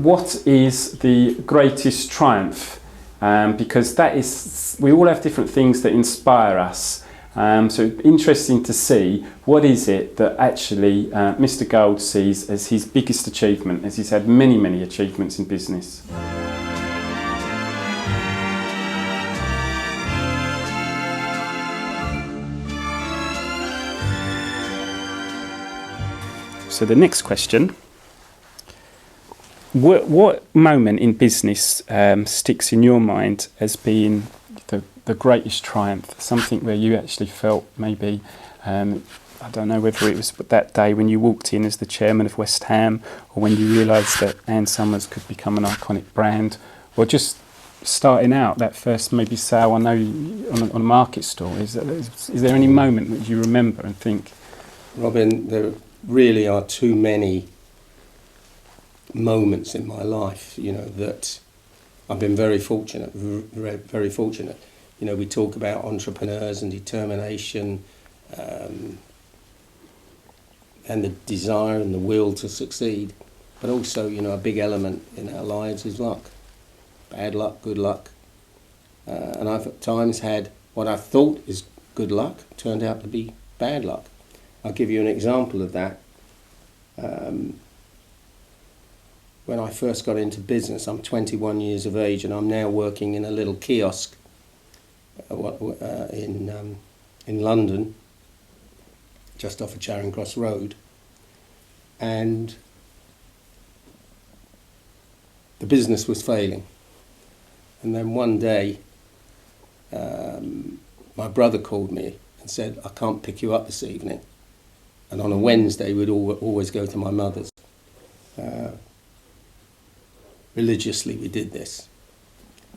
what is the greatest triumph? Because we all have different things that inspire us. So interesting to see what is it that actually Mr. Gold sees as his biggest achievement, as he's had many, many achievements in business. So the next question, what moment in business sticks in your mind as being the greatest triumph, something where you actually felt maybe, I don't know whether it was that day when you walked in as the chairman of West Ham, or when you realised that Ann Summers could become an iconic brand, or just starting out, that first maybe sale, I know, on a market stall. Is there any moment that you remember and think? Robin, there really are too many moments in my life, that I've been very fortunate, very fortunate. We talk about entrepreneurs and determination, and the desire and the will to succeed, but also, a big element in our lives is luck. Bad luck, good luck. And I've at times had what I thought is good luck turned out to be bad luck. I'll give you an example of that. When I first got into business, I'm 21 years of age, and I'm now working in a little kiosk in London, just off of Charing Cross Road, and the business was failing. And then one day, my brother called me and said, "I can't pick you up this evening." And on a Wednesday, we'd always go to my mother's. Religiously, we did this.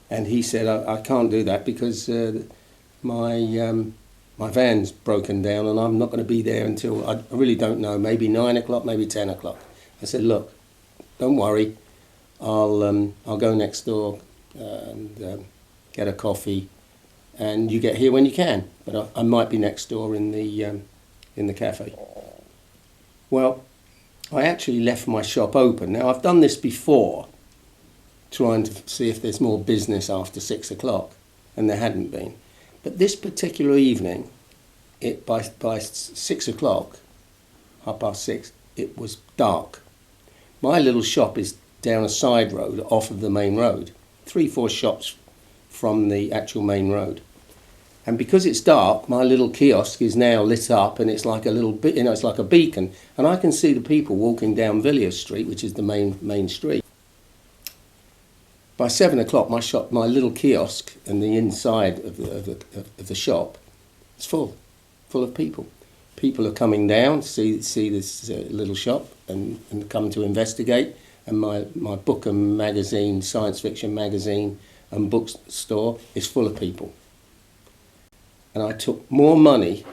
And he said, I can't do that because my van's broken down and I'm not going to be there until, I really don't know, maybe 9 o'clock, maybe 10 o'clock. I said, "Look, don't worry. I'll go next door and get a coffee, and you get here when you can. But I might be next door in the cafe." Well, I actually left my shop open. Now, I've done this before, trying to see if there's more business after 6 o'clock, and there hadn't been. But this particular evening, by 6 o'clock, 6:30, it was dark. My little shop is down a side road off of the main road, 3-4 shops from the actual main road. And because it's dark, my little kiosk is now lit up, and it's like a little bit, it's like a beacon, and I can see the people walking down Villiers Street, which is the main street. By 7 o'clock, my little kiosk and the inside of the shop is full of people. People are coming down to see this little shop and come to investigate. And my book and magazine, science fiction magazine and bookstore is full of people. And I took more money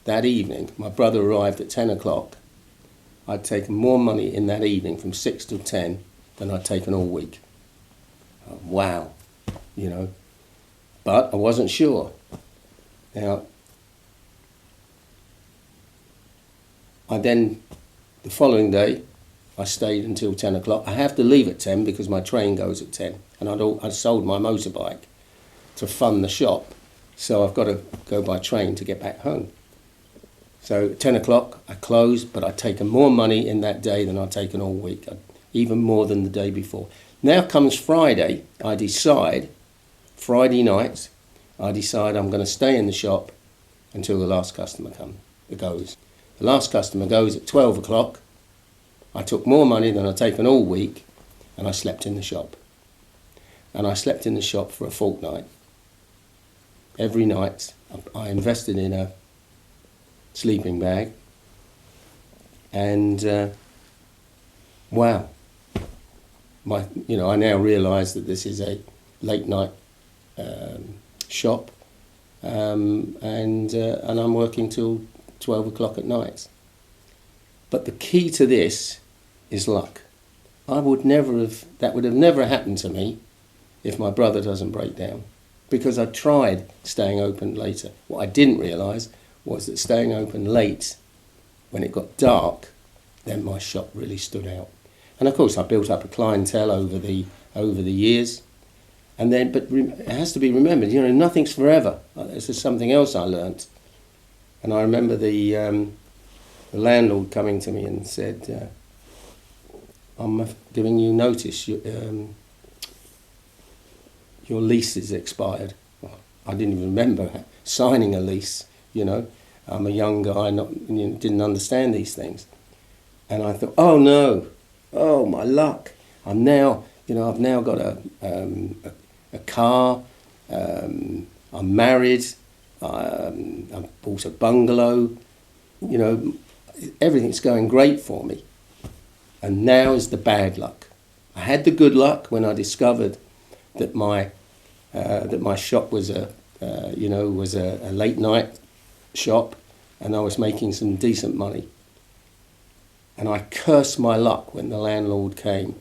that evening. My brother arrived at 10 o'clock. I'd taken more money in that evening from 6 till 10 than I'd taken all week. Wow, but I wasn't sure. Now, the following day, I stayed until 10 o'clock. I have to leave at 10 because my train goes at 10, and I'd sold my motorbike to fund the shop, so I've got to go by train to get back home. So at 10 o'clock, I closed, but I'd taken more money in that day than I'd taken all week, even more than the day before. Now comes Friday, Friday night, I decide I'm going to stay in the shop until the last customer goes. The last customer goes at 12 o'clock. I took more money than I'd taken all week, and I slept in the shop. And I slept in the shop for a fortnight. Every night, I invested in a sleeping bag, and wow. I now realise that this is a late night shop, and I'm working till 12 o'clock at night. But the key to this is luck. That would have never happened to me if my brother doesn't break down, because I tried staying open later. What I didn't realise was that staying open late, when it got dark, then my shop really stood out. And of course, I built up a clientele over the years. And then, but it has to be remembered, nothing's forever. This is something else I learnt. And I remember the landlord coming to me and said, I'm giving you notice, your lease is expired. Well, I didn't even remember signing a lease, I'm a young guy, didn't understand these things. And I thought, oh no, oh my luck. I've now got a car, I'm married, I've bought a bungalow, everything's going great for me. And now is the bad luck. I had the good luck when I discovered that my shop was a late night shop, and I was making some decent money. And I cursed my luck when the landlord came.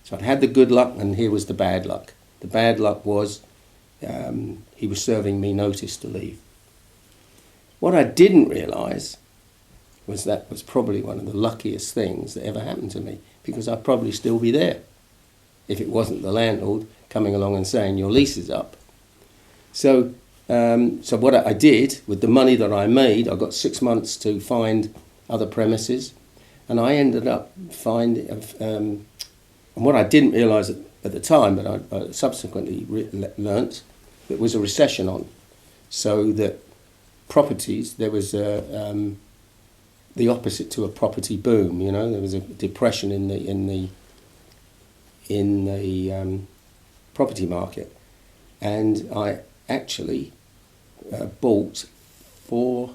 So I'd had the good luck, and here was the bad luck. The bad luck was he was serving me notice to leave. What I didn't realise was that was probably one of the luckiest things that ever happened to me, because I'd probably still be there if it wasn't the landlord coming along and saying, your lease is up. So what I did with the money that I made, I got 6 months to find other premises, and I ended up finding, and what I didn't realise at the time, but I subsequently learnt, there was a recession on. So that properties, there was the opposite to a property boom. There was a depression in the property market, and I actually bought four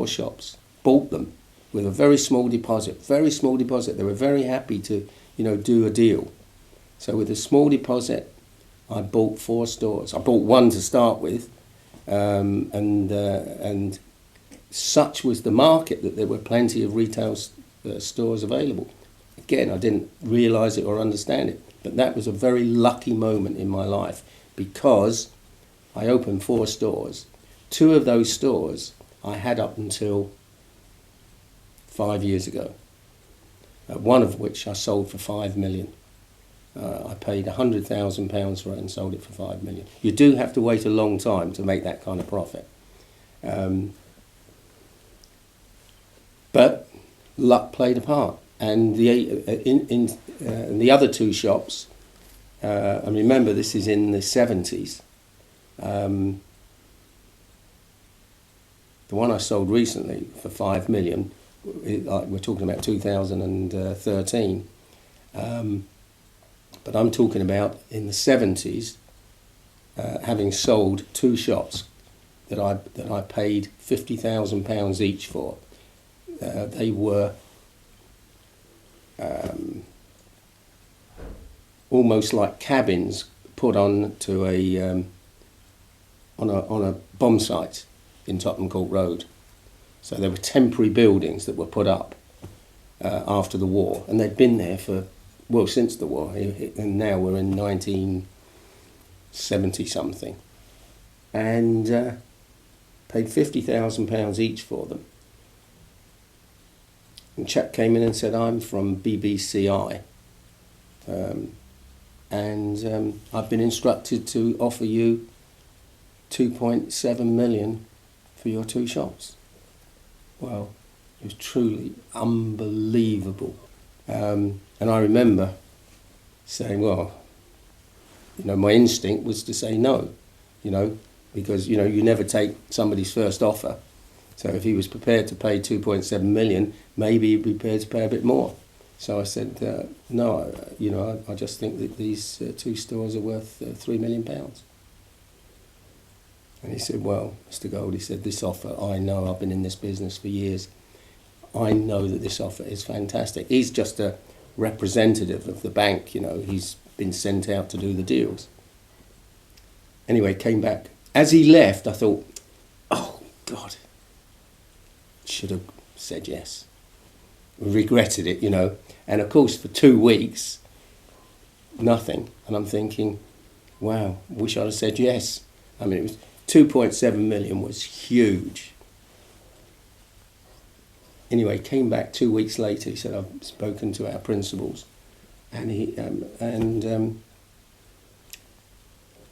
shops. Bought them with a very small deposit. They were very happy to do a deal. So with a small deposit, I bought 4 stores. I bought one to start with, and such was the market that there were plenty of retail stores available. Again, I didn't realise it or understand it, but that was a very lucky moment in my life, because I opened 4 stores. 2 of those stores I had up until 5 years ago, one of which I sold for 5 million. I paid £100,000 for it and sold it for 5 million. You do have to wait a long time to make that kind of profit. But luck played a part. And the other 2 shops, and remember this is in the 70s, the one I sold recently for 5 million, we're talking about 2013, but I'm talking about in the 70s, having sold 2 shops that I paid £50,000 each for. They were almost like cabins put on to on a bomb site in Tottenham Court Road. So there were temporary buildings that were put up after the war, and they'd been there since the war, and now we're in 1970 something, and paid £50,000 each for them. And a chap came in and said, I'm from BBCI, and I've been instructed to offer you 2.7 million for your 2 shops. Well, it was truly unbelievable. And I remember saying, well, my instinct was to say no, because, you never take somebody's first offer. So if he was prepared to pay 2.7 million, maybe he'd be prepared to pay a bit more. So I said, no, I just think that these 2 stores are worth £3 million. And he said, well, Mr. Gold, he said, this offer, I know, I've been in this business for years. I know that this offer is fantastic. He's just a representative of the bank, he's been sent out to do the deals. Anyway, came back. As he left, I thought, oh, God, should have said yes. Regretted it, And of course, for 2 weeks, nothing. And I'm thinking, wow, wish I'd have said yes. I mean, it was 2.7 million was huge. Anyway, came back 2 weeks later. He said, I've spoken to our principals, and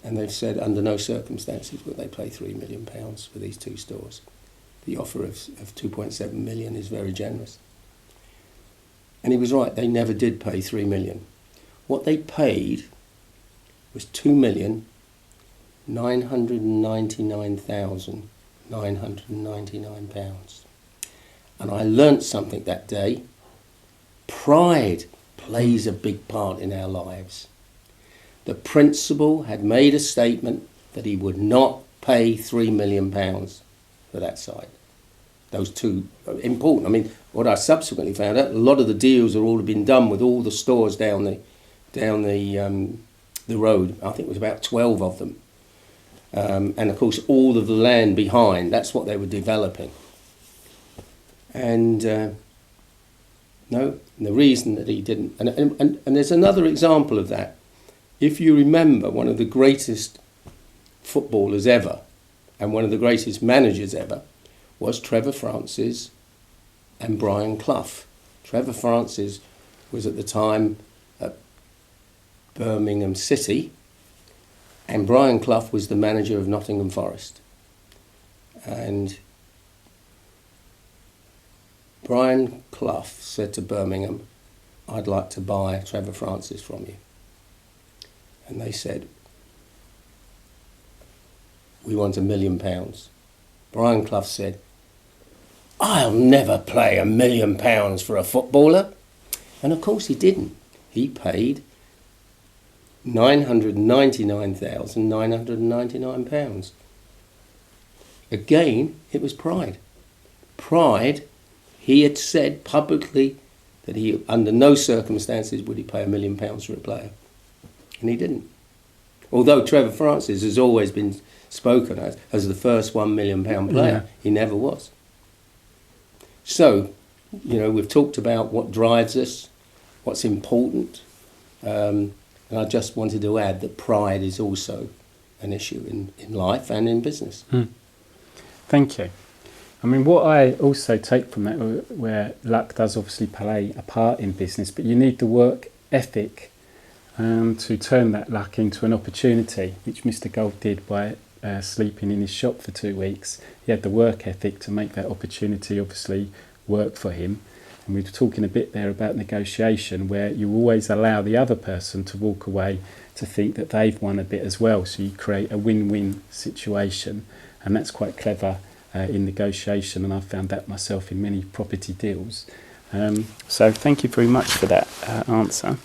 they've said under no circumstances would they pay £3 million for these 2 stores. The offer of 2.7 million is very generous. And he was right, they never did pay 3 million. What they paid was £2,999,999. And I learnt something that day. Pride plays a big part in our lives. The principal had made a statement that he would not pay £3 million for that site. Those 2 are important. I mean, what I subsequently found out, a lot of the deals have already been done with all the stores down the road. I think it was about 12 of them. And of course, all of the land behind, that's what they were developing. And the reason that he didn't, and there's another example of that. If you remember, one of the greatest footballers ever and one of the greatest managers ever was Trevor Francis and Brian Clough. Trevor Francis was at the time at Birmingham City, and Brian Clough was the manager of Nottingham Forest. And Brian Clough said to Birmingham, I'd like to buy Trevor Francis from you. And they said, we want £1 million. Brian Clough said, I'll never pay £1 million for a footballer. And of course he didn't. He paid £999,999. Again, it was pride. Pride, he had said publicly that he, under no circumstances would he pay £1 million for a player. And he didn't. Although Trevor Francis has always been spoken as the first £1 million player, he never was. So, we've talked about what drives us, what's important, and I just wanted to add that pride is also an issue in life and in business. Thank you. I mean, what I also take from that, where luck does obviously play a part in business, but you need the work ethic to turn that luck into an opportunity, which Mr. Gold did by sleeping in his shop for 2 weeks. He had the work ethic to make that opportunity obviously work for him. And we were talking a bit there about negotiation, where you always allow the other person to walk away to think that they've won a bit as well. So you create a win-win situation, and that's quite clever in negotiation, and I've found that myself in many property deals. So thank you very much for that answer.